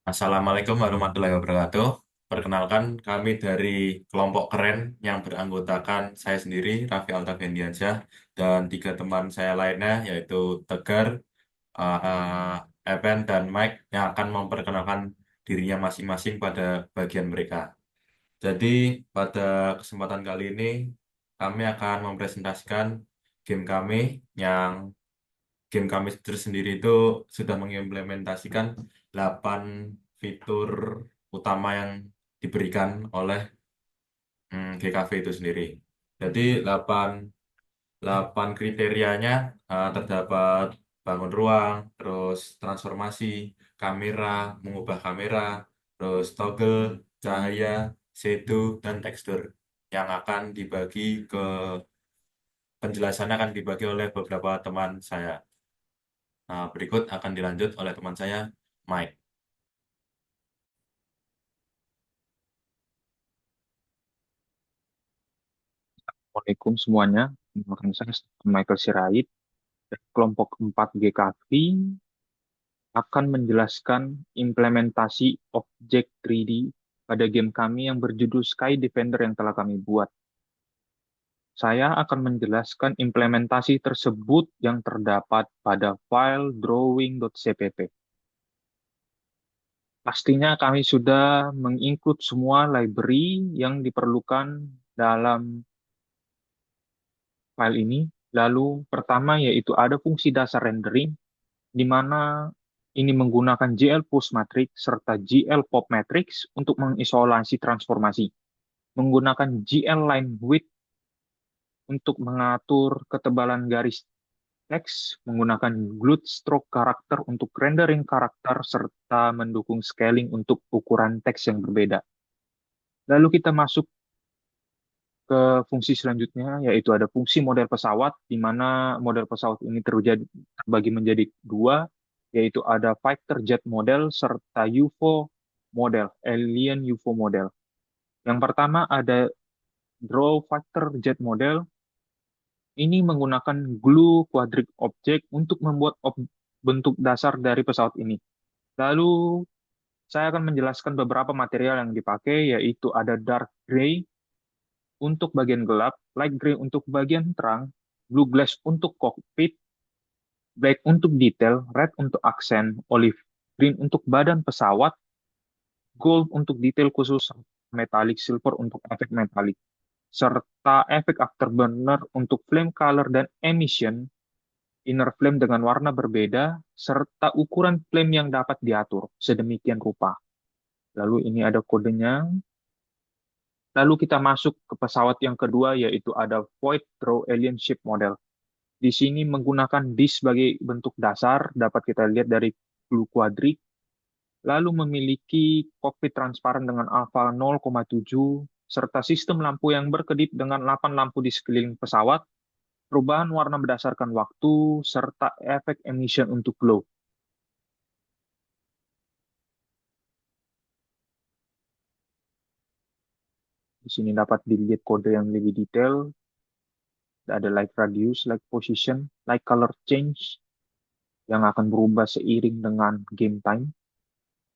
Assalamualaikum warahmatullahi wabarakatuh. Perkenalkan, kami dari kelompok keren yang beranggotakan saya sendiri, Raffi Altafendiansyah, dan tiga teman saya lainnya, yaitu Tegar, Evan, dan Mike, yang akan memperkenalkan dirinya masing-masing pada bagian mereka. Jadi, pada kesempatan kali ini, kami akan mempresentasikan game kami yang game kami tersendiri itu sudah mengimplementasikan 8 fitur utama yang diberikan oleh GKV itu sendiri. Jadi 8 kriterianya terdapat bangun ruang, terus transformasi, kamera, mengubah kamera, terus toggle, cahaya, shadow, dan tekstur yang akan dibagi ke penjelasannya akan dibagi oleh beberapa teman saya. Nah, berikut akan dilanjut oleh teman saya, Mike. Assalamualaikum semuanya. Perkenalkan saya Michael Sirait dari kelompok 4 GKV akan menjelaskan implementasi objek 3D pada game kami yang berjudul Sky Defender yang telah kami buat. Saya akan menjelaskan implementasi tersebut yang terdapat pada file drawing.cpp. Pastinya kami sudah menginclude semua library yang diperlukan dalam file ini. Lalu pertama yaitu ada fungsi dasar rendering di mana ini menggunakan GL Push Matrix serta GL Pop Matrix untuk mengisolasi transformasi. Menggunakan GL Line Width untuk mengatur ketebalan garis teks, menggunakan Glut Stroke karakter untuk rendering karakter serta mendukung scaling untuk ukuran teks yang berbeda. Lalu kita masuk ke fungsi selanjutnya, yaitu ada fungsi model pesawat, di mana model pesawat ini terbagi menjadi dua, yaitu ada fighter jet model serta UFO model, alien UFO model. Yang pertama ada draw fighter jet model, ini menggunakan glue quadric object untuk membuat bentuk dasar dari pesawat ini. Lalu saya akan menjelaskan beberapa material yang dipakai, yaitu ada dark gray untuk bagian gelap, light gray untuk bagian terang, blue glass untuk cockpit, black untuk detail, red untuk aksen, olive green untuk badan pesawat, gold untuk detail khusus, metallic silver untuk efek metalik, serta efek afterburner untuk flame color dan emission, inner flame dengan warna berbeda, serta ukuran flame yang dapat diatur sedemikian rupa. Lalu ini ada kodenya. Lalu kita masuk ke pesawat yang kedua, yaitu ada Void Draw Alien Ship Model. Di sini menggunakan disk sebagai bentuk dasar, dapat kita lihat dari blue quadric, lalu memiliki kokpit transparan dengan alpha 0,7, serta sistem lampu yang berkedip dengan 8 lampu di sekeliling pesawat, perubahan warna berdasarkan waktu, serta efek emission untuk glow. Di sini dapat dilihat kode yang lebih detail, ada light radius, light position, light color change, yang akan berubah seiring dengan game time.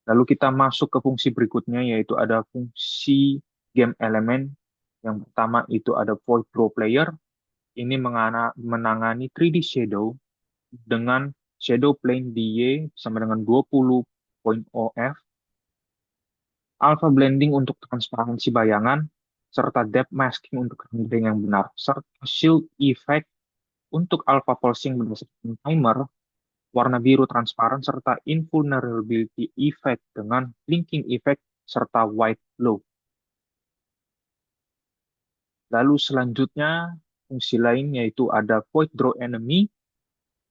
Lalu kita masuk ke fungsi berikutnya, yaitu ada fungsi game element. Yang pertama itu ada Void Draw Player. Ini menangani 3D shadow dengan shadow plane DY sama dengan 20.0f, alpha blending untuk transparansi bayangan, serta depth masking untuk rendering yang benar, serta shield effect untuk alpha pulsing berdasarkan timer, warna biru transparan, serta invulnerability effect dengan blinking effect, serta white glow. Lalu selanjutnya, fungsi lain yaitu ada void draw enemy.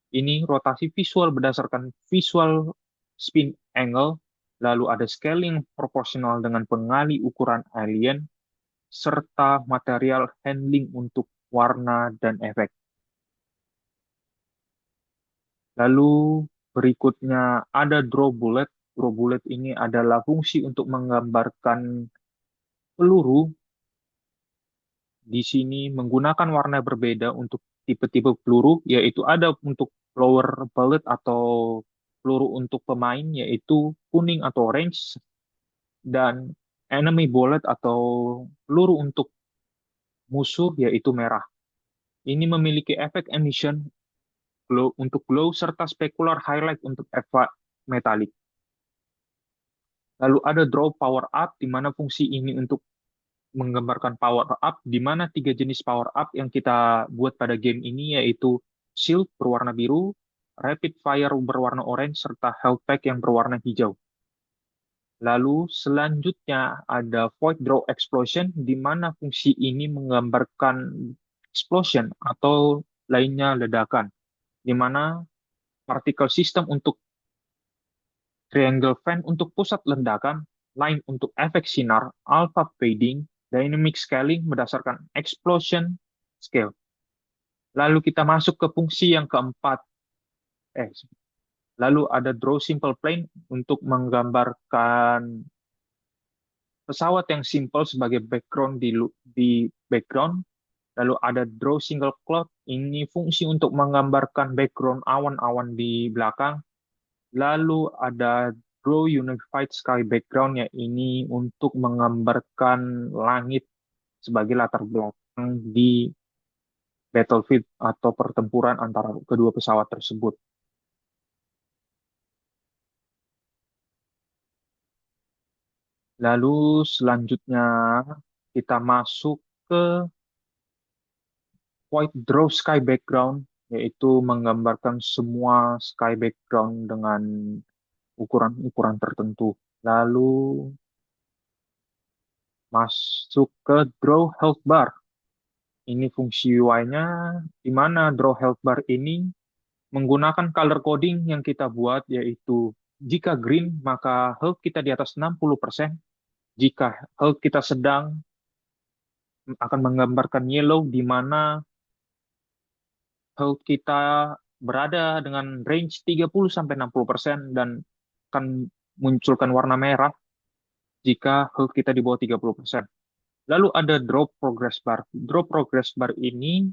Ini rotasi visual berdasarkan visual spin angle. Lalu ada scaling proporsional dengan pengali ukuran alien, serta material handling untuk warna dan efek. Lalu berikutnya ada draw bullet. Draw bullet ini adalah fungsi untuk menggambarkan peluru. Di sini menggunakan warna berbeda untuk tipe-tipe peluru, yaitu ada untuk lower bullet atau peluru untuk pemain, yaitu kuning atau orange, dan enemy bullet atau peluru untuk musuh yaitu merah. Ini memiliki efek emission glow untuk glow serta specular highlight untuk efek metalik. Lalu ada draw power up, di mana fungsi ini untuk menggambarkan power up, di mana tiga jenis power up yang kita buat pada game ini yaitu shield berwarna biru, rapid fire berwarna orange, serta health pack yang berwarna hijau. Lalu selanjutnya ada void draw explosion, di mana fungsi ini menggambarkan explosion atau lainnya ledakan, di mana particle system untuk triangle fan untuk pusat ledakan, line untuk efek sinar, alpha fading, dynamic scaling berdasarkan explosion scale. Lalu kita masuk ke fungsi yang keempat. Eh, lalu ada draw simple plane untuk menggambarkan pesawat yang simple sebagai background di background. Lalu ada draw single cloud, ini fungsi untuk menggambarkan background awan-awan di belakang. Lalu ada draw unified sky background, ya ini untuk menggambarkan langit sebagai latar belakang di battlefield atau pertempuran antara kedua pesawat tersebut. Lalu selanjutnya kita masuk ke white draw sky background, yaitu menggambarkan semua sky background dengan ukuran-ukuran tertentu. Lalu masuk ke draw health bar. Ini fungsi UI-nya, di mana draw health bar ini menggunakan color coding yang kita buat, yaitu jika green maka health kita di atas 60%, jika health kita sedang akan menggambarkan yellow, di mana health kita berada dengan range 30-60%, dan akan munculkan warna merah jika health kita di bawah 30%. Lalu ada drop progress bar. Drop progress bar ini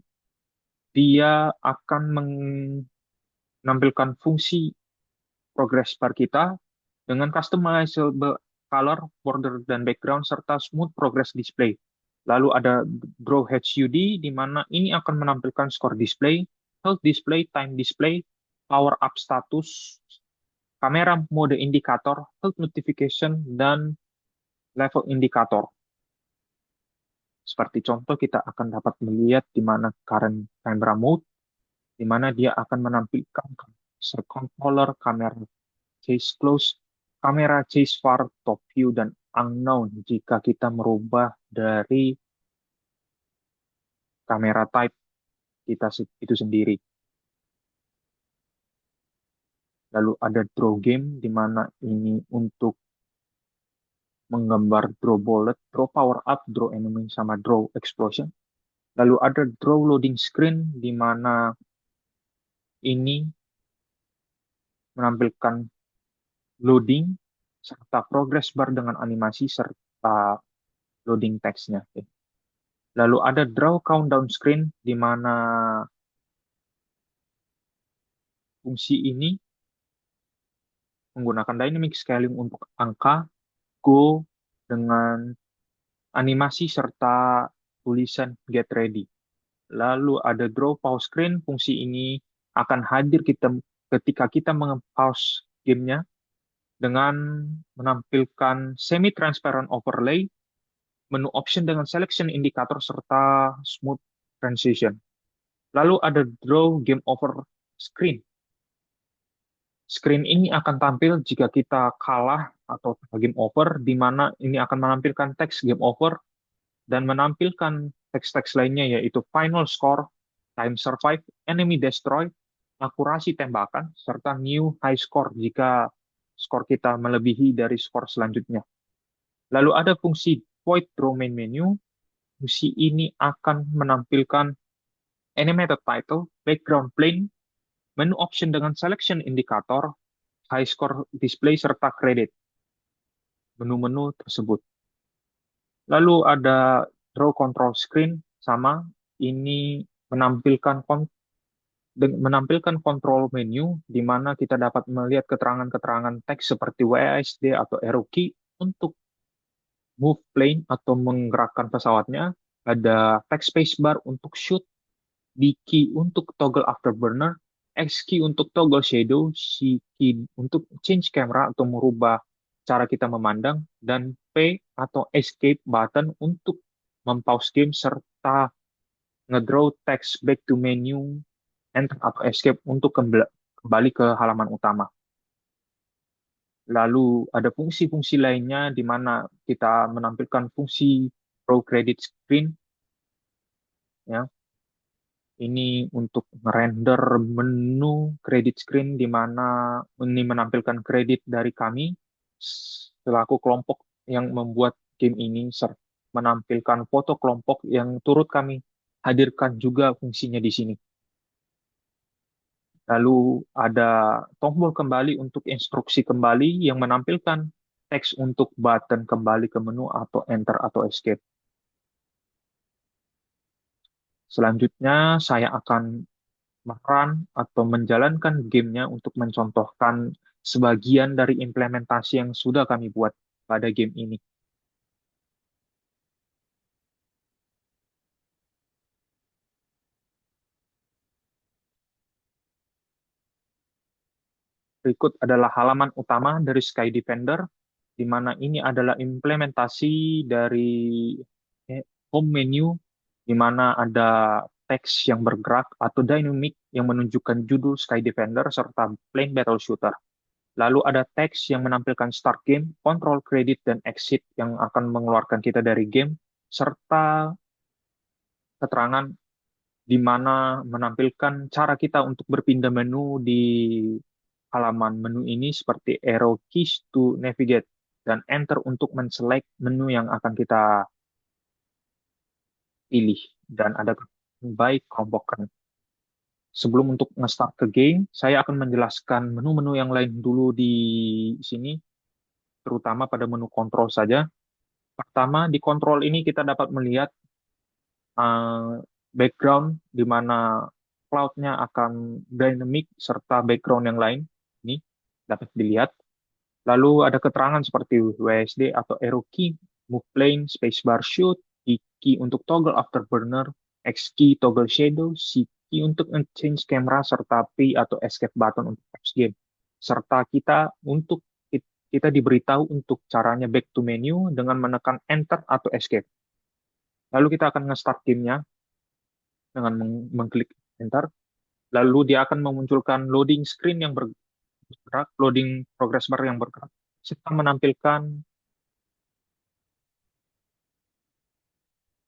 dia akan menampilkan fungsi progress bar kita dengan customizable color, border, dan background, serta smooth progress display. Lalu ada draw HUD, di mana ini akan menampilkan skor display, health display, time display, power up status, kamera mode indikator, health notification, dan level indikator. Seperti contoh, kita akan dapat melihat di mana current camera mode, di mana dia akan menampilkan controller, kamera chase close, kamera chase far, top view, dan unknown jika kita merubah dari kamera type kita itu sendiri. Lalu ada draw game, di mana ini untuk menggambar draw bullet, draw power up, draw enemy, sama draw explosion. Lalu ada draw loading screen, di mana ini menampilkan loading serta progress bar dengan animasi serta loading teksnya. Lalu ada draw countdown screen, di mana fungsi ini menggunakan dynamic scaling untuk angka, go, dengan animasi serta tulisan get ready. Lalu ada draw pause screen, fungsi ini akan hadir ketika kita menge-pause gamenya dengan menampilkan semi-transparent overlay, menu option dengan selection indicator, serta smooth transition. Lalu ada draw game over screen. Screen ini akan tampil jika kita kalah atau game over, di mana ini akan menampilkan teks game over dan menampilkan teks-teks lainnya, yaitu final score, time survive, enemy destroy, akurasi tembakan, serta new high score jika skor kita melebihi dari skor selanjutnya. Lalu ada fungsi void draw main menu. Fungsi ini akan menampilkan animated title, background plane, menu option dengan selection indicator, high score display, serta kredit menu-menu tersebut. Lalu ada draw control screen, sama ini menampilkan menampilkan kontrol menu di mana kita dapat melihat keterangan-keterangan teks seperti WASD atau arrow key untuk move plane atau menggerakkan pesawatnya, ada text spacebar untuk shoot, D key untuk toggle afterburner, X key untuk toggle shadow, C key untuk change camera atau merubah cara kita memandang, dan P atau escape button untuk mempause game serta ngedraw text back to menu, enter atau escape untuk kembali ke halaman utama. Lalu ada fungsi-fungsi lainnya di mana kita menampilkan fungsi Pro Credit Screen, ya. Ini untuk render menu credit screen di mana ini menampilkan kredit dari kami selaku kelompok yang membuat game ini, serta menampilkan foto kelompok yang turut kami hadirkan juga fungsinya di sini. Lalu ada tombol kembali untuk instruksi kembali yang menampilkan teks untuk button kembali ke menu atau enter atau escape. Selanjutnya saya akan merun atau menjalankan gamenya untuk mencontohkan sebagian dari implementasi yang sudah kami buat pada game ini. Berikut adalah halaman utama dari Sky Defender, di mana ini adalah implementasi dari home menu, di mana ada teks yang bergerak atau dynamic yang menunjukkan judul Sky Defender serta plane battle shooter. Lalu ada teks yang menampilkan start game, control credit, dan exit yang akan mengeluarkan kita dari game, serta keterangan di mana menampilkan cara kita untuk berpindah menu di halaman menu ini seperti arrow keys to navigate dan enter untuk menselect menu yang akan kita pilih, dan ada baik kelompokkan. Sebelum untuk nge-start ke game, saya akan menjelaskan menu-menu yang lain dulu di sini, terutama pada menu kontrol saja. Pertama, di kontrol ini kita dapat melihat uh, background di mana cloud-nya akan dynamic serta background yang lain. Ini dapat dilihat. Lalu ada keterangan seperti WSD atau arrow key, move plane, spacebar shoot, D key untuk toggle afterburner, X key toggle shadow, C key untuk change camera, serta P atau escape button untuk pause game. Serta kita diberitahu untuk caranya back to menu dengan menekan enter atau escape. Lalu kita akan nge-start gamenya dengan mengklik enter. Lalu dia akan memunculkan loading screen yang bergerak, loading progress bar yang bergerak, serta menampilkan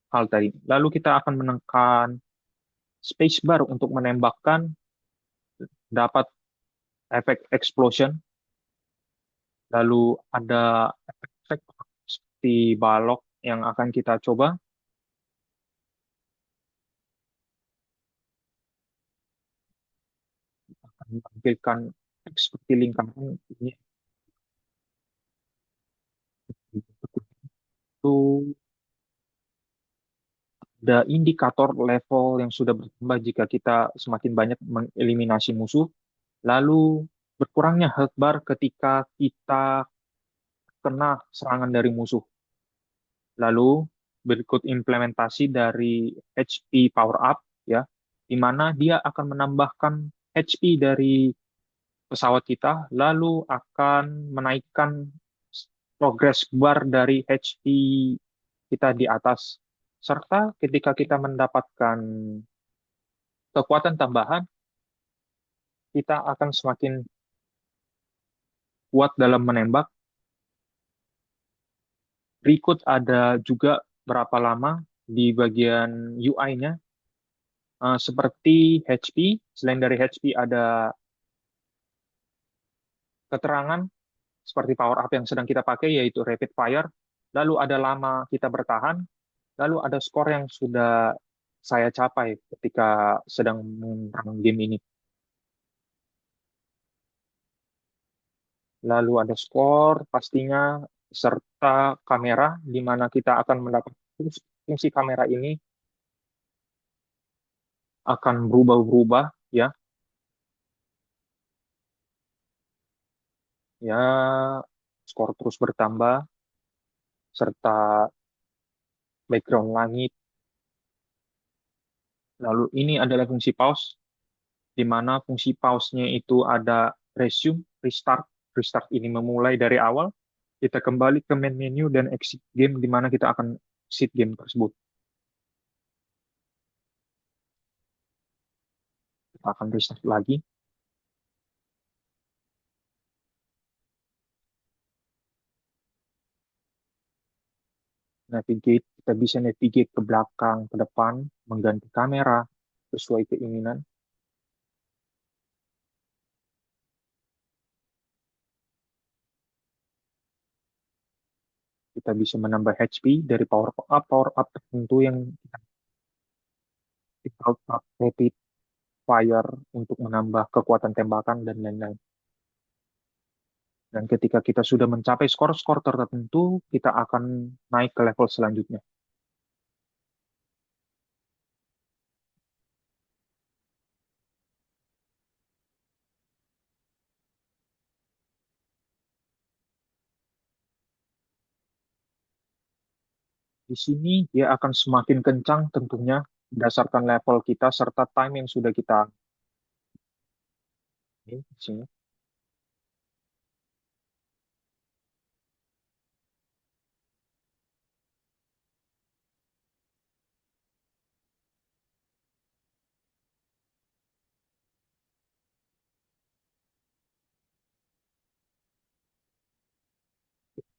hal tadi. Lalu kita akan menekan spacebar untuk menembakkan, dapat efek explosion. Lalu ada efek seperti balok yang akan kita coba. Akan menampilkan efek seperti lingkaran ini. Itu ada indikator level yang sudah bertambah jika kita semakin banyak mengeliminasi musuh. Lalu berkurangnya health bar ketika kita kena serangan dari musuh. Lalu berikut implementasi dari HP Power Up, ya, di mana dia akan menambahkan HP dari pesawat kita, lalu akan menaikkan progress bar dari HP kita di atas. Serta ketika kita mendapatkan kekuatan tambahan, kita akan semakin kuat dalam menembak. Berikut ada juga berapa lama di bagian UI-nya. Seperti HP, selain dari HP ada keterangan seperti power up yang sedang kita pakai, yaitu rapid fire. Lalu ada lama kita bertahan. Lalu ada skor yang sudah saya capai ketika sedang menerang game ini. Lalu ada skor pastinya, serta kamera, di mana kita akan mendapat fungsi kamera ini akan berubah-ubah, ya, ya skor terus bertambah serta background langit. Lalu ini adalah fungsi pause, di mana fungsi pause-nya itu ada resume, restart. Restart ini memulai dari awal, kita kembali ke main menu dan exit game, di mana kita akan exit game tersebut. Kita akan restart lagi, navigate, kita bisa navigate ke belakang, ke depan, mengganti kamera sesuai keinginan. Kita bisa menambah HP dari power up tertentu yang kita power up rapid fire untuk menambah kekuatan tembakan dan lain-lain. Dan ketika kita sudah mencapai skor-skor tertentu, kita akan naik ke level selanjutnya. Di sini dia akan semakin kencang tentunya berdasarkan level kita serta time yang sudah kita ini di sini.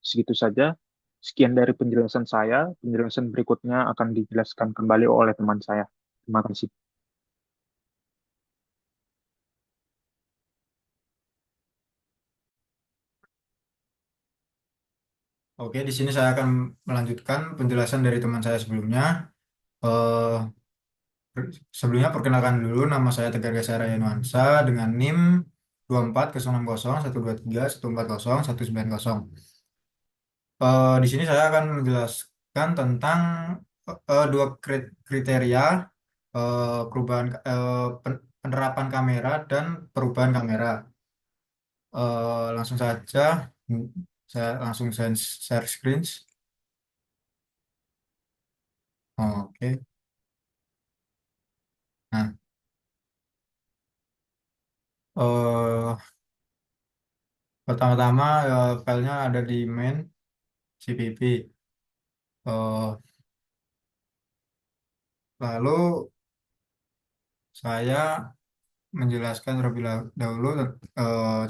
Segitu saja. Sekian dari penjelasan saya. Penjelasan berikutnya akan dijelaskan kembali oleh teman saya. Terima kasih. Oke, di sini saya akan melanjutkan penjelasan dari teman saya sebelumnya. Eh, Sebelumnya perkenalkan dulu, nama saya Tegar Gesara Yanuansa dengan NIM 24 060 123 140 190. Di sini saya akan menjelaskan tentang dua kriteria perubahan penerapan kamera dan perubahan kamera. Langsung saja, hmm, saya langsung share screen. Oke. Nah, eh pertama-tama filenya ada di main CPP. Eh, Lalu saya menjelaskan terlebih dahulu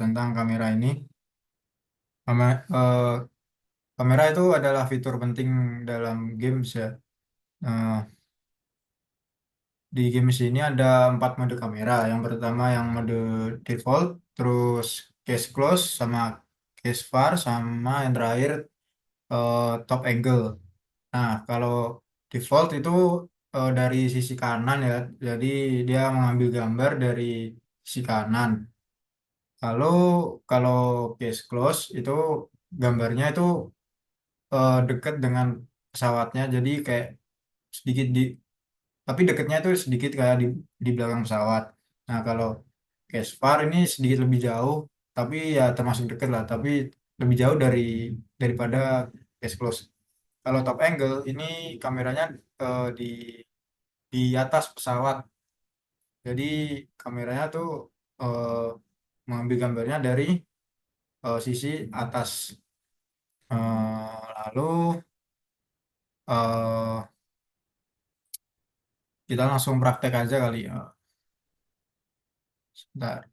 tentang kamera ini. Eh, Kamera itu adalah fitur penting dalam games ya. Eh, di games ini ada 4 mode kamera. Yang pertama yang mode default, terus case close, sama case far, sama yang terakhir top angle. Nah, kalau default itu dari sisi kanan ya, jadi dia mengambil gambar dari sisi kanan. Lalu kalau case close itu gambarnya itu dekat dengan pesawatnya, jadi kayak sedikit tapi dekatnya itu sedikit kayak di belakang pesawat. Nah, kalau case far ini sedikit lebih jauh, tapi ya termasuk dekat lah, tapi lebih jauh daripada case close. Kalau top angle ini kameranya di atas pesawat. Jadi kameranya tuh eh, mengambil gambarnya dari sisi atas. Lalu eh, kita langsung praktek aja kali ya. Sebentar.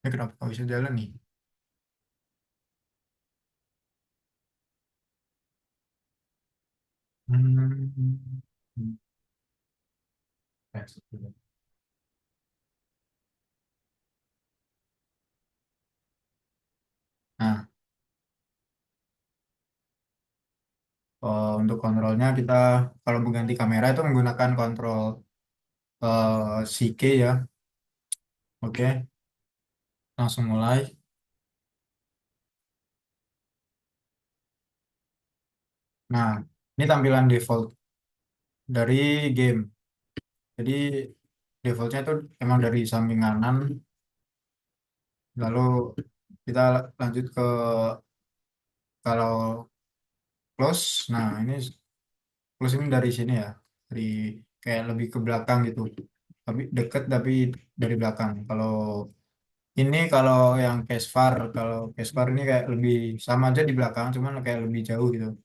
Ini kenapa nggak bisa jalan nih? Hmm. Nah, untuk kontrolnya kita kalau mengganti kamera itu menggunakan kontrol CK ya. Oke, langsung mulai. Nah, ini tampilan default dari game. Jadi defaultnya itu emang dari samping kanan. Lalu kita lanjut ke kalau close. Nah, ini close ini dari sini ya. Dari kayak lebih ke belakang gitu. Tapi deket tapi dari belakang. Kalau yang kalau Cashfar ini kayak lebih sama aja di belakang, cuman kayak lebih jauh gitu.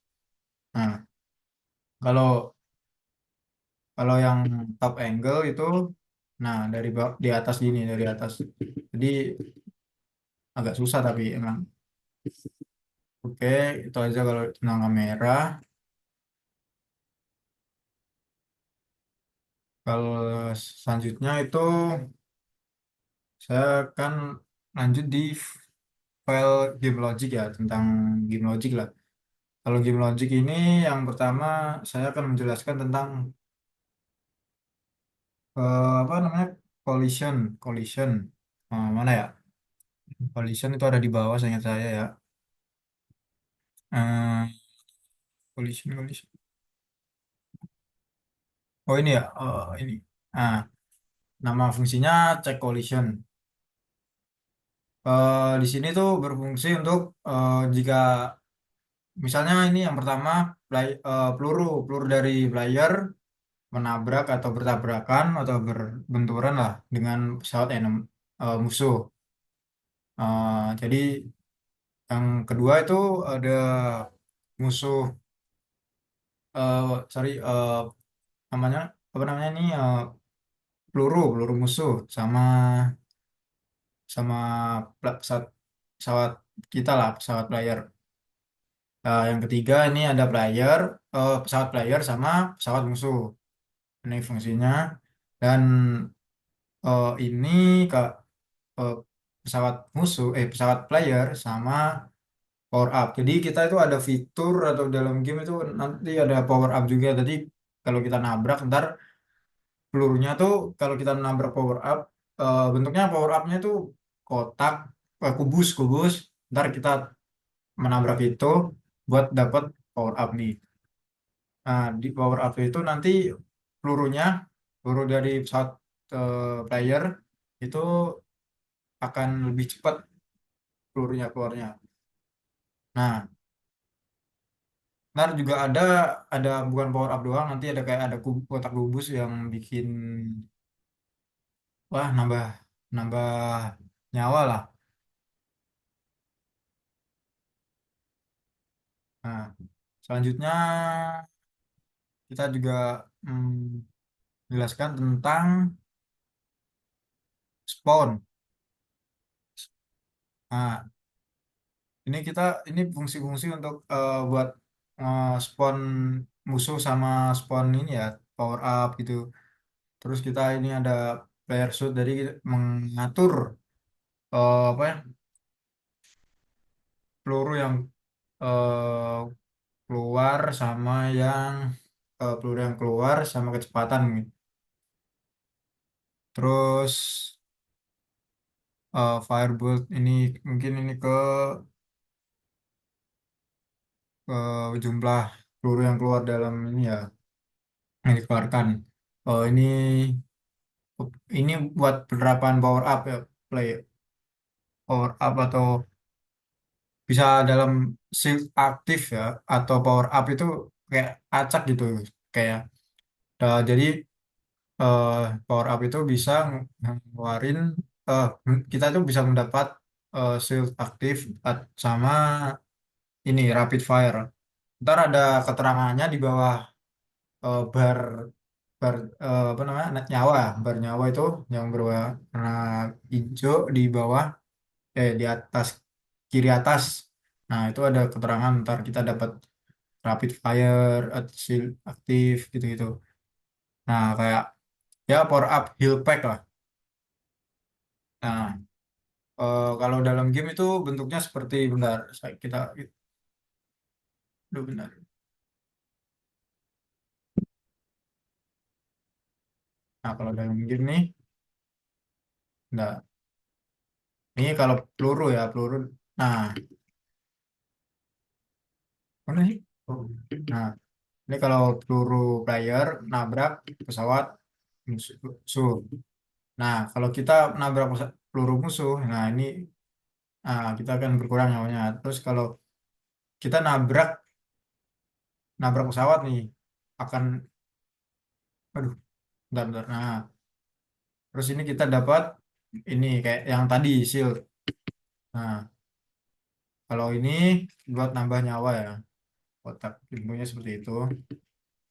Nah, kalau kalau yang top angle itu, nah di atas gini, dari atas. Jadi agak susah tapi emang. Oke, itu aja kalau tentang kamera. Kalau selanjutnya itu saya akan lanjut di file game logic ya, tentang game logic lah. Kalau game logic ini yang pertama saya akan menjelaskan tentang apa namanya, collision, collision. Mana ya? Collision itu ada di bawah, seingat saya ya. Eh, collision, collision. Oh ini ya, ini. Ah, nama fungsinya check collision. Di sini tuh berfungsi untuk jika misalnya ini yang pertama peluru dari player menabrak atau bertabrakan atau berbenturan lah dengan pesawat musuh. Jadi yang kedua itu ada musuh, sorry, namanya apa namanya ini, peluru musuh sama sama pesawat kita lah, pesawat player. Yang ketiga ini ada pesawat player sama pesawat musuh. Ini fungsinya. Dan ini kak, eh, pesawat player sama power up. Jadi kita itu ada fitur atau dalam game itu nanti ada power up juga. Jadi kalau kita nabrak ntar pelurunya tuh, kalau kita nabrak power up, bentuknya power upnya tuh kotak, kubus kubus. Ntar kita menabrak itu buat dapat power up nih. Nah, di power up itu nanti pelurunya, peluru dari pesawat player itu akan lebih cepat pelurunya keluarnya. Nah, ntar juga ada bukan power up doang, nanti ada kayak ada kotak kubus yang bikin, wah, nambah nambah nyawa lah. Nah, selanjutnya kita juga jelaskan tentang spawn. Nah, ini fungsi-fungsi untuk buat spawn musuh sama spawn ini ya, power up gitu. Terus kita ini ada player suit, jadi mengatur apa ya, peluru yang eh, keluar sama peluru yang keluar sama kecepatan gitu. Terus firebolt ini mungkin ini ke jumlah peluru yang keluar dalam ini ya, yang dikeluarkan. Ini buat penerapan power up ya, power up atau bisa dalam shield aktif ya, atau power up itu kayak acak gitu, kayak jadi eh, power up itu bisa ngeluarin, eh, kita tuh bisa mendapat shield aktif sama ini rapid fire. Ntar ada keterangannya di bawah bar bar apa namanya, nyawa, bar nyawa itu yang berwarna hijau di bawah, di atas, kiri atas. Nah, itu ada keterangan ntar kita dapat rapid fire, shield aktif gitu-gitu. Nah, kayak ya power up heal pack lah. Nah, kalau dalam game itu bentuknya seperti, bentar, kita aduh, benar. Nah, kalau dalam game nih, enggak. Ini kalau peluru ya, peluru. Nah, mana sih? Nah, ini kalau peluru player nabrak pesawat musuh. Nah, kalau kita nabrak peluru musuh, nah ini kita akan berkurang nyawanya. Terus kalau kita nabrak nabrak pesawat nih, akan, aduh, bentar, bentar. Nah, terus ini kita dapat ini kayak yang tadi shield. Nah, kalau ini buat nambah nyawa ya, kotak pintunya seperti itu.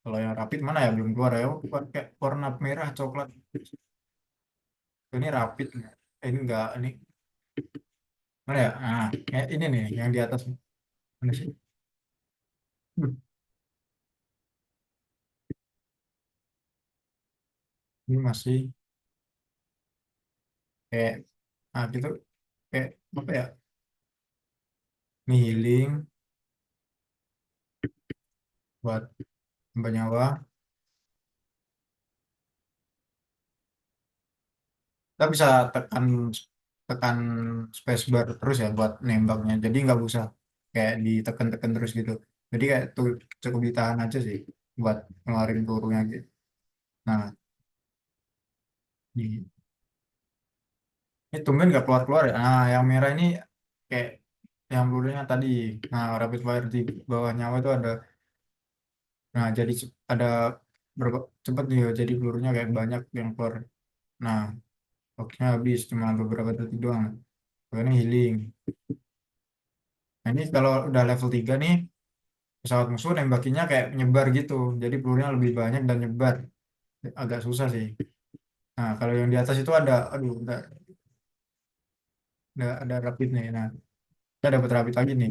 Kalau yang rapid mana ya belum keluar ya, kayak warna merah coklat. Ini rapid, ini enggak, ini mana ya? Nah, kayak ini nih yang di atas. Mana sih? Duh, ini masih kayak, nah gitu, kayak apa ya? Ini healing buat nambah nyawa. Kita bisa tekan tekan spacebar terus ya buat nembaknya. Jadi nggak usah kayak ditekan-tekan terus gitu. Jadi kayak tuh cukup ditahan aja sih buat ngeluarin pelurunya gitu. Nah, ini tumben nggak keluar-keluar ya. Nah, yang merah ini kayak yang pelurunya tadi. Nah, rapid fire di bawah nyawa itu ada. Nah, jadi ada berapa cepet nih ya. Jadi pelurunya kayak banyak yang keluar. Nah, oke habis cuma beberapa detik doang. Ini healing. Nah, ini kalau udah level 3 nih, pesawat musuh nembakinnya kayak nyebar gitu. Jadi pelurunya lebih banyak dan nyebar. Agak susah sih. Nah, kalau yang di atas itu ada, aduh, ada rapid nih. Nah, kita dapat rapid lagi nih.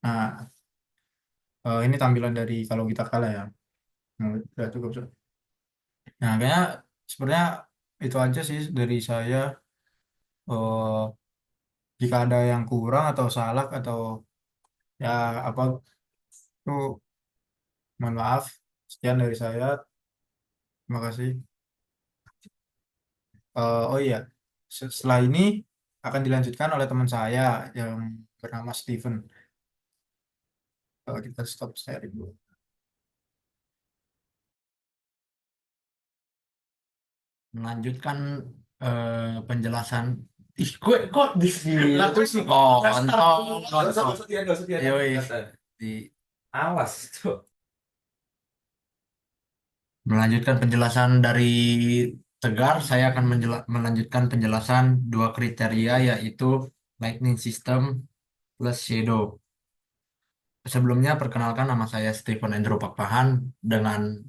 Nah, ini tampilan dari kalau kita kalah ya. Nah, udah cukup. Nah, kayaknya sebenarnya itu aja sih dari saya. Jika ada yang kurang atau salah atau ya apa tuh, mohon maaf. Sekian dari saya. Terima kasih. Oh iya, setelah ini akan dilanjutkan oleh teman saya yang bernama Steven. Kita stop sharing dulu. Melanjutkan penjelasan. Ih, kok di situ sih? Oh, kontol, kontol. Yoi, di awas tuh. Melanjutkan penjelasan dari Tegar, saya akan melanjutkan penjelasan dua kriteria yaitu Lightning System plus Shadow. Sebelumnya, perkenalkan nama saya Stephen Andrew Pakpahan dengan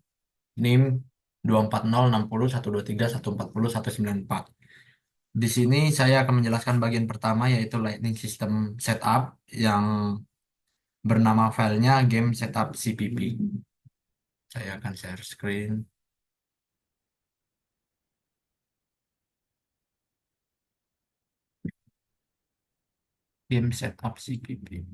NIM 24060123143140194. Di sini saya akan menjelaskan bagian pertama yaitu Lightning System Setup yang bernama filenya Game Setup CPP. Saya akan share screen. Game Setup CPP.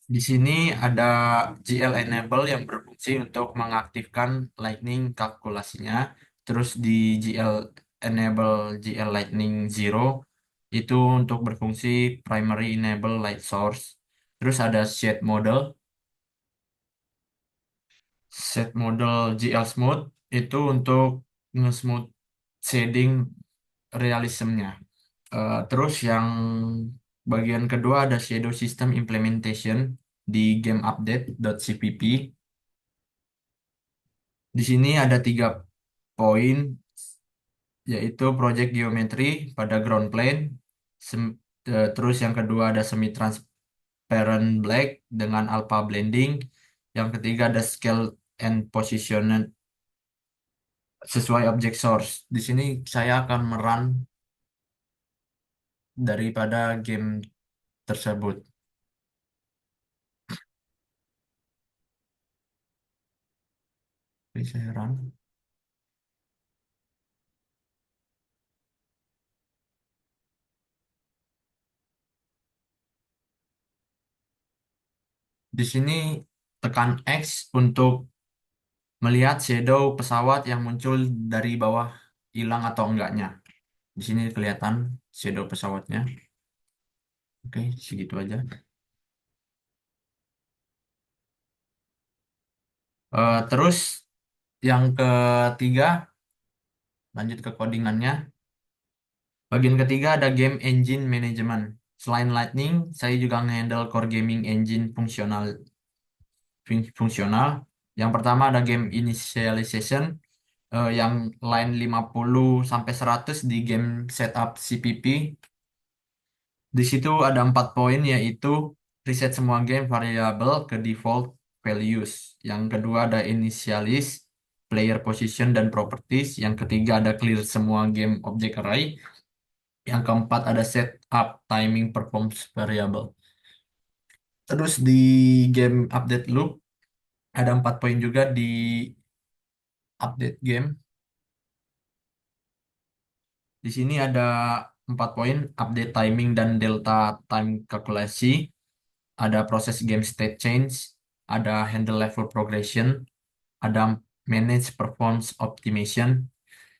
Di sini ada GL Enable yang berfungsi untuk mengaktifkan Lightning kalkulasinya. Terus di GL Enable GL Lightning Zero itu untuk berfungsi Primary Enable Light Source. Terus ada Set Model GL Smooth itu untuk nge-smooth shading realismnya. Terus yang bagian kedua ada Shadow System Implementation di game update.cpp. Di sini ada 3 poin, yaitu Project Geometry pada ground plane, terus yang kedua ada Semi-Transparent Black dengan Alpha Blending, yang ketiga ada Scale and Positioned sesuai object source. Di sini saya akan merun daripada game tersebut. Oke, saya run. Di sini tekan X untuk melihat shadow pesawat yang muncul dari bawah hilang atau enggaknya. Di sini kelihatan shadow pesawatnya. Oke, segitu aja. Terus yang ketiga, lanjut ke codingannya. Bagian ketiga ada game engine management. Selain Lightning, saya juga nge-handle core gaming engine fungsional. Yang pertama ada game initialization yang line 50 sampai 100 di game setup CPP. Di situ ada 4 poin, yaitu reset semua game variable ke default values. Yang kedua ada initialize, player position dan properties. Yang ketiga ada clear semua game object array. Yang keempat ada set up timing performance variable. Terus di game update loop ada 4 poin juga di update game. Di sini ada 4 poin, update timing dan delta time kalkulasi, ada proses game state change, ada handle level progression, ada manage performance optimization,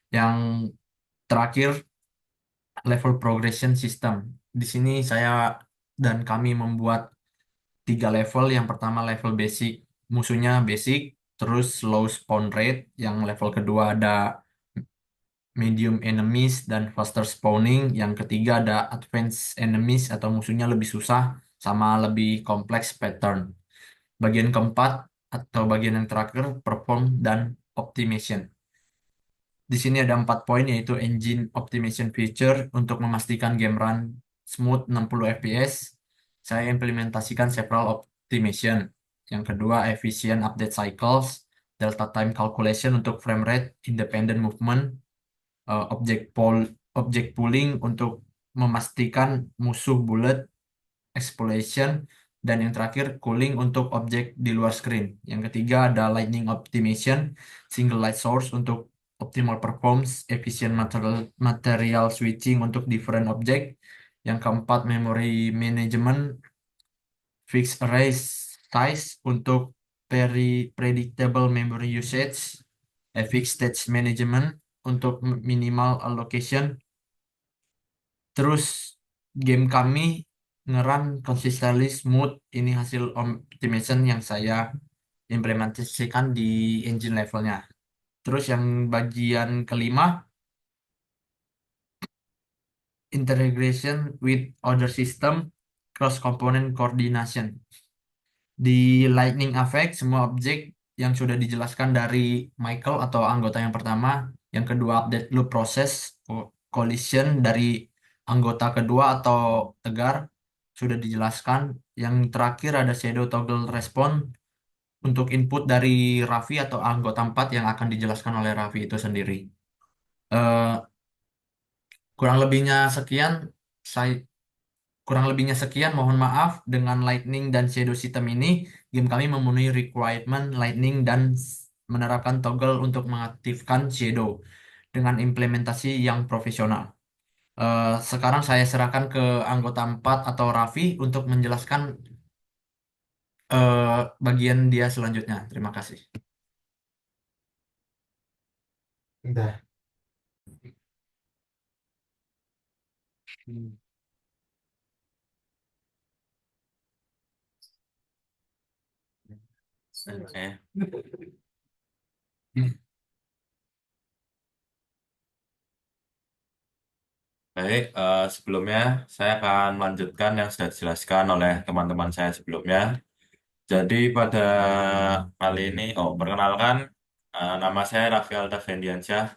yang terakhir level progression system. Di sini saya dan kami membuat 3 level. Yang pertama level basic, musuhnya basic, terus low spawn rate. Yang level kedua ada medium enemies dan faster spawning. Yang ketiga ada advanced enemies atau musuhnya lebih susah sama lebih kompleks pattern. Bagian keempat atau bagian yang terakhir perform dan optimization. Di sini ada 4 poin, yaitu engine optimization feature untuk memastikan game run smooth 60 fps. Saya implementasikan several optimization. Yang kedua, efficient update cycles, delta time calculation untuk frame rate, independent movement, object pooling untuk memastikan musuh bullet exploration, dan yang terakhir cooling untuk objek di luar screen. Yang ketiga ada lightning optimization, single light source untuk optimal performance, efficient material switching untuk different object. Yang keempat memory management, fixed array size untuk predictable memory usage, fixed stage management untuk minimal allocation. Terus game kami ngeran consistently smooth. Ini hasil optimization yang saya implementasikan di engine levelnya. Terus yang bagian kelima, integration with other system, cross component coordination. Di Lightning Effect, semua objek yang sudah dijelaskan dari Michael atau anggota yang pertama. Yang kedua, update loop proses collision dari anggota kedua atau tegar sudah dijelaskan. Yang terakhir ada shadow toggle response untuk input dari Raffi atau anggota 4 yang akan dijelaskan oleh Raffi itu sendiri. Eh, kurang lebihnya sekian, saya Kurang lebihnya sekian, mohon maaf. Dengan Lightning dan Shadow System ini, game kami memenuhi requirement Lightning dan menerapkan toggle untuk mengaktifkan Shadow dengan implementasi yang profesional. Sekarang saya serahkan ke anggota 4 atau Raffi untuk menjelaskan bagian dia selanjutnya. Terima kasih. Udah. Oke. Baik, sebelumnya saya akan melanjutkan yang sudah dijelaskan oleh teman-teman saya sebelumnya. Jadi pada kali ini, perkenalkan, nama saya Raffi Aldafendiansyah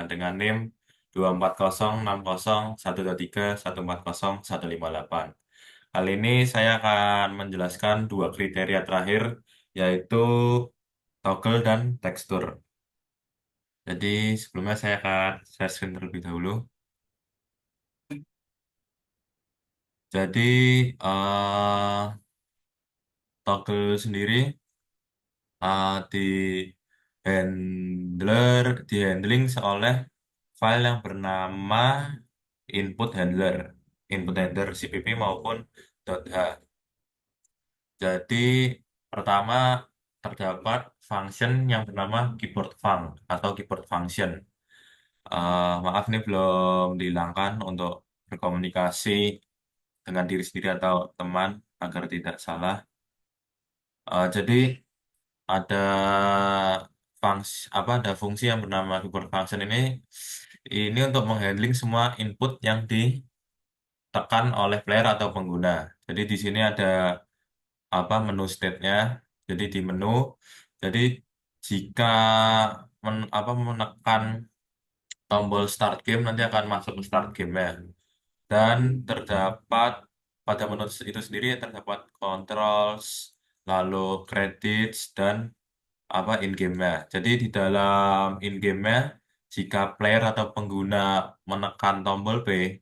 dengan NIM 24060143123140158. Kali ini saya akan menjelaskan 2 kriteria terakhir, yaitu toggle dan tekstur. Jadi sebelumnya saya akan share screen terlebih dahulu. Jadi toggle sendiri di di handling oleh file yang bernama input handler CPP maupun .h. Jadi pertama terdapat function yang bernama keyboard func atau keyboard function. Maaf ini belum dihilangkan untuk berkomunikasi dengan diri sendiri atau teman agar tidak salah. Jadi ada ada fungsi yang bernama keyboard function ini untuk menghandling semua input yang ditekan oleh player atau pengguna. Jadi di sini ada menu state-nya. Jadi di menu, jadi jika menekan tombol start game nanti akan masuk ke start game-nya. Dan terdapat pada menu itu sendiri terdapat controls, lalu credits dan in game-nya. Jadi di dalam in game-nya jika player atau pengguna menekan tombol P,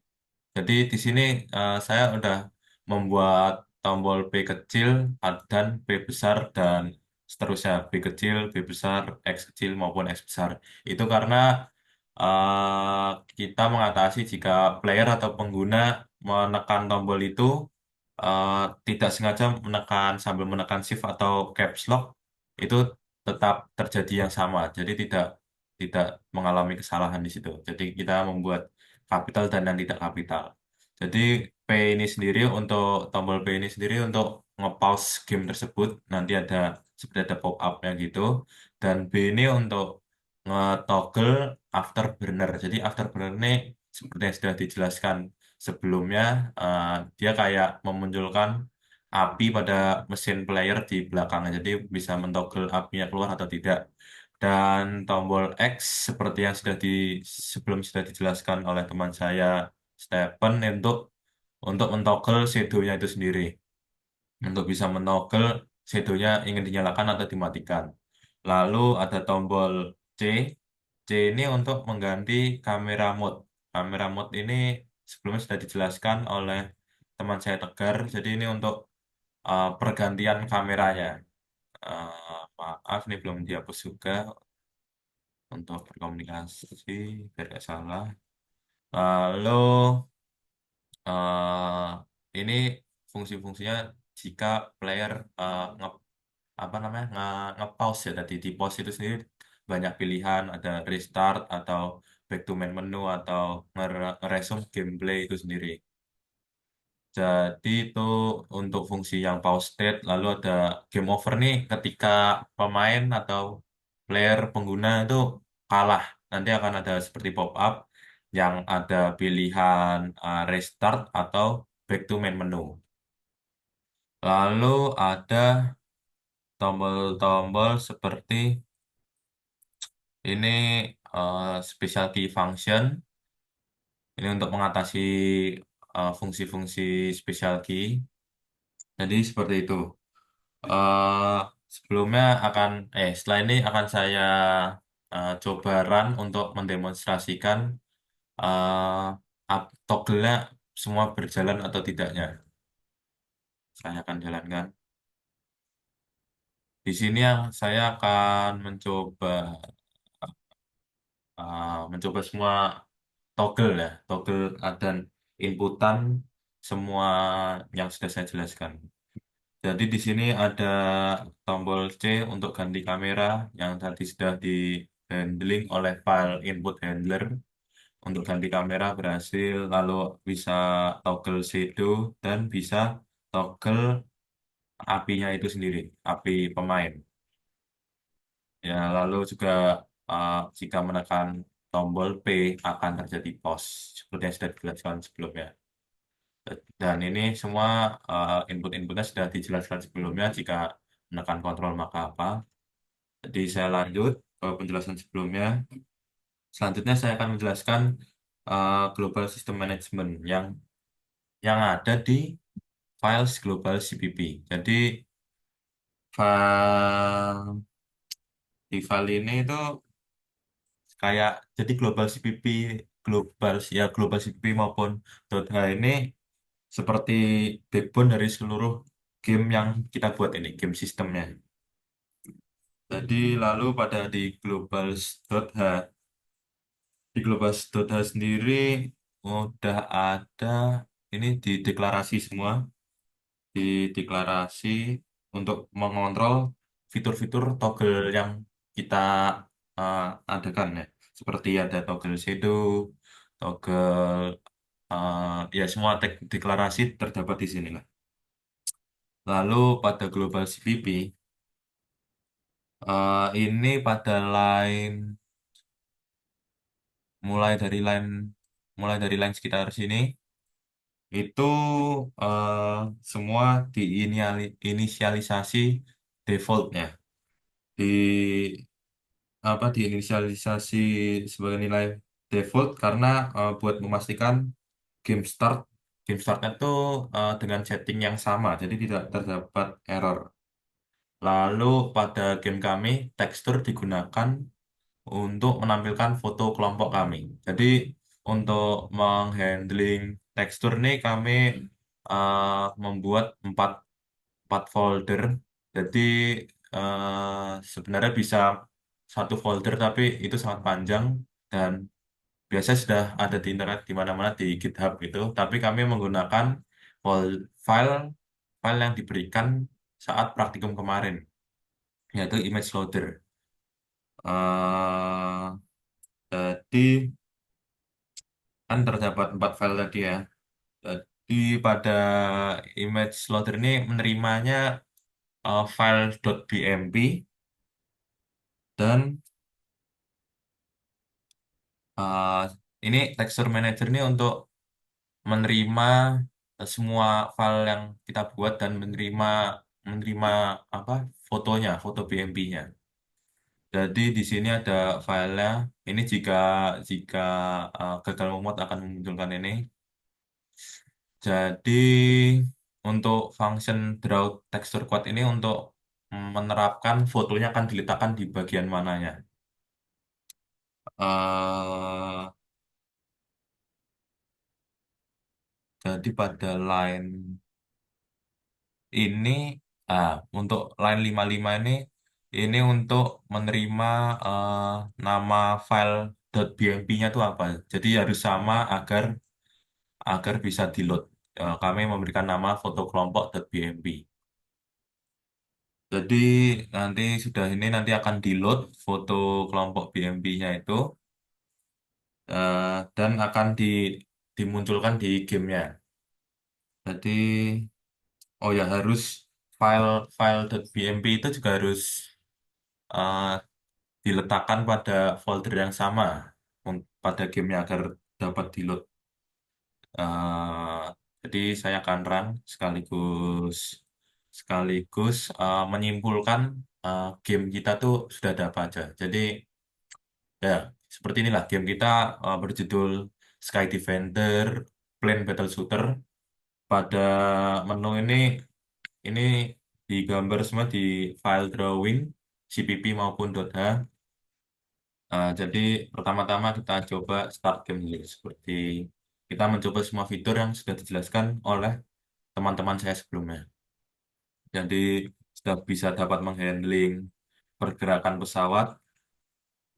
jadi di sini saya udah membuat tombol P kecil dan P besar dan seterusnya B kecil, B besar, X kecil maupun X besar. Itu karena kita mengatasi jika player atau pengguna menekan tombol itu eh, tidak sengaja sambil menekan shift atau caps lock itu tetap terjadi yang sama. Jadi tidak tidak mengalami kesalahan di situ. Jadi kita membuat kapital dan yang tidak kapital. Jadi P ini sendiri untuk tombol P ini sendiri untuk nge-pause game tersebut nanti ada seperti ada pop-up-nya gitu. Dan B ini untuk nge-toggle afterburner. Jadi afterburner ini seperti yang sudah dijelaskan sebelumnya, eh, dia kayak memunculkan api pada mesin player di belakang. Jadi bisa mentoggle apinya keluar atau tidak. Dan tombol X seperti yang sebelum sudah dijelaskan oleh teman saya Stephen untuk mentoggle shadow-nya itu sendiri. Untuk bisa menoggle shadow-nya ingin dinyalakan atau dimatikan. Lalu ada tombol C. C ini untuk mengganti kamera mode. Kamera mode ini sebelumnya sudah dijelaskan oleh teman saya Tegar. Jadi ini untuk pergantian kameranya. Maaf, ini belum dihapus juga untuk berkomunikasi biar nggak salah. Lalu ini fungsi-fungsinya jika player nge-pause ya tadi di pause itu sendiri banyak pilihan, ada restart atau back to main menu atau nge-resume gameplay itu sendiri. Jadi itu untuk fungsi yang pause state, lalu ada game over nih ketika pemain atau player pengguna itu kalah. Nanti akan ada seperti pop up yang ada pilihan restart atau back to main menu. Lalu ada tombol-tombol seperti ini special key function. Ini untuk mengatasi fungsi-fungsi special key. Jadi seperti itu. eh Sebelumnya setelah ini akan saya coba run untuk mendemonstrasikan toggle-nya semua berjalan atau tidaknya. Saya akan jalankan. Di sini saya akan mencoba semua toggle ya, toggle dan inputan semua yang sudah saya jelaskan. Jadi di sini ada tombol C untuk ganti kamera yang tadi sudah di handling oleh file input handler. Untuk ganti kamera berhasil, lalu bisa toggle shadow dan bisa toggle apinya itu sendiri, api pemain. Ya, lalu juga jika menekan tombol P akan terjadi pause seperti yang sudah dijelaskan sebelumnya. Dan ini semua input-inputnya sudah dijelaskan sebelumnya. Jika menekan kontrol maka apa. Jadi saya lanjut ke penjelasan sebelumnya. Selanjutnya saya akan menjelaskan Global System Management yang ada di files Global CPP. Jadi file di file ini itu kayak jadi Global CPP maupun .h ini seperti backbone dari seluruh game yang kita buat ini, game sistemnya. Jadi lalu di globals.h, di globals.h sendiri udah ada ini di deklarasi semua, di deklarasi untuk mengontrol fitur-fitur toggle yang kita uh, adakan ya. Seperti ada toggle shadow, toggle ya semua deklarasi terdapat di sini lah. Lalu pada global CPP Ini pada line mulai dari line mulai dari line sekitar sini itu eh, semua diinisialisasi defaultnya di diinisialisasi sebagai nilai default karena buat memastikan game start game startnya itu dengan setting yang sama jadi tidak terdapat error. Lalu pada game kami tekstur digunakan untuk menampilkan foto kelompok kami. Jadi untuk menghandling tekstur nih kami membuat empat folder. Jadi sebenarnya bisa satu folder tapi itu sangat panjang dan biasanya sudah ada di internet di mana-mana di GitHub gitu. Tapi kami menggunakan file file yang diberikan saat praktikum kemarin, yaitu image loader. eh jadi kan terdapat 4 file tadi ya. Jadi pada image loader ini menerimanya file .bmp dan eh, ini texture manager ini untuk menerima semua file yang kita buat dan menerima menerima apa fotonya, foto BMP-nya. Jadi di sini ada filenya. Ini jika jika gagal memuat akan memunculkan ini. Jadi untuk function draw texture quad ini untuk menerapkan fotonya akan diletakkan di bagian mananya. eh jadi pada line ini, untuk line 55 ini untuk menerima eh, nama file .bmp-nya itu apa. Jadi harus sama agar agar bisa di-load. Kami memberikan nama foto kelompok .bmp. Jadi nanti akan di-load foto kelompok BMP-nya itu dan akan dimunculkan di gamenya. Jadi oh ya harus file .bmp itu juga harus eh, diletakkan pada folder yang sama pada gamenya agar dapat di-load. Eh, jadi saya akan run sekaligus sekaligus menyimpulkan game kita tuh sudah ada apa aja. Jadi ya seperti inilah game kita berjudul Sky Defender Plane Battle Shooter. Pada menu ini digambar semua di file drawing CPP maupun .h. Jadi pertama-tama kita coba start game dulu. Seperti kita mencoba semua fitur yang sudah dijelaskan oleh teman-teman saya sebelumnya. Jadi sudah bisa dapat menghandling pergerakan pesawat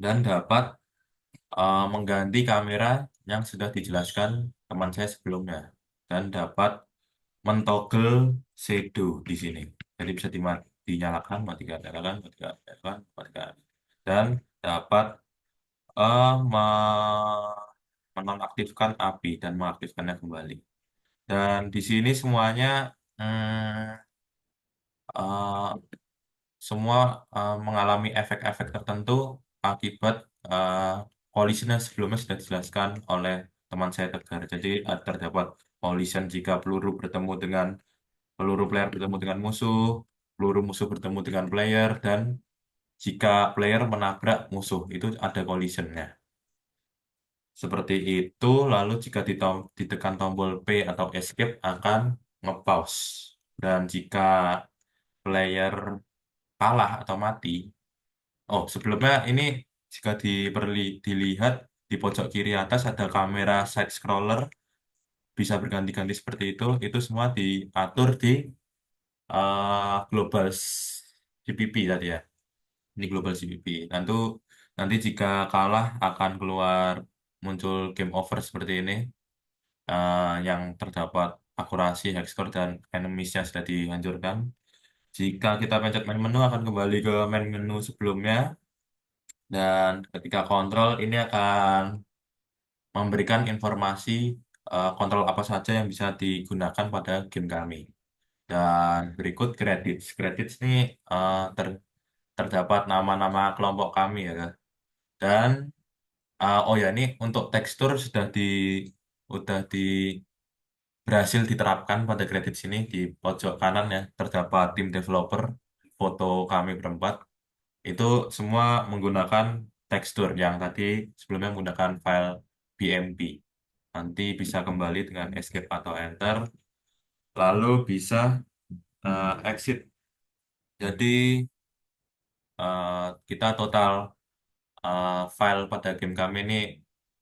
dan dapat mengganti kamera yang sudah dijelaskan teman saya sebelumnya dan dapat mentoggle shadow di sini. Jadi bisa dinyalakan, matikan, nyalakan, matikan, nyalakan, matikan. Dan dapat eh, me- menonaktifkan api dan mengaktifkannya kembali. Dan di sini semuanya eh, semua mengalami efek-efek tertentu akibat eh, collision yang sebelumnya sudah dijelaskan oleh teman saya Tegar. Jadi terdapat collision jika peluru player bertemu dengan musuh, peluru musuh bertemu dengan player, dan jika player menabrak musuh itu ada collisionnya. Seperti itu, lalu jika ditekan tombol P atau escape akan nge-pause. Dan jika player kalah atau mati, oh sebelumnya ini jika dilihat di pojok kiri atas ada kamera side scroller bisa berganti-ganti seperti itu semua diatur di global CPP tadi ya, ini global CPP. Nanti jika kalah akan keluar muncul game over seperti ini yang terdapat akurasi, hex score dan enemies-nya sudah dihancurkan. Jika kita pencet main menu akan kembali ke main menu sebelumnya dan ketika kontrol ini akan memberikan informasi kontrol apa saja yang bisa digunakan pada game kami. Dan berikut credits. Credits ini terdapat nama-nama kelompok kami ya kan. Dan oh ya, ini untuk tekstur udah di berhasil diterapkan pada kredit sini di pojok kanan ya, terdapat tim developer, foto kami berempat. Itu semua menggunakan tekstur yang tadi sebelumnya menggunakan file BMP. Nanti bisa kembali dengan escape atau enter, lalu bisa exit. Jadi eh, kita total file pada game kami ini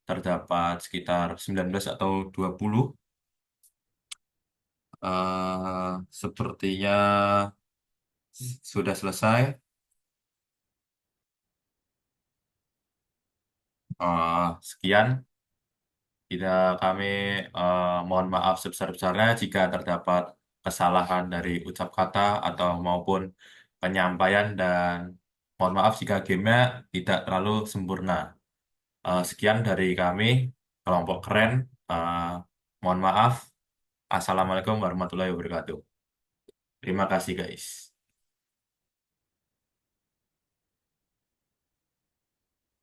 terdapat sekitar 19 atau 20. Sepertinya sudah selesai. Sekian. Tidak, kami mohon maaf sebesar-besarnya jika terdapat kesalahan dari ucap kata atau maupun penyampaian, dan mohon maaf jika gamenya tidak terlalu sempurna. Sekian dari kami, kelompok keren. Eh, Mohon maaf. Assalamualaikum warahmatullahi wabarakatuh. Terima kasih, guys.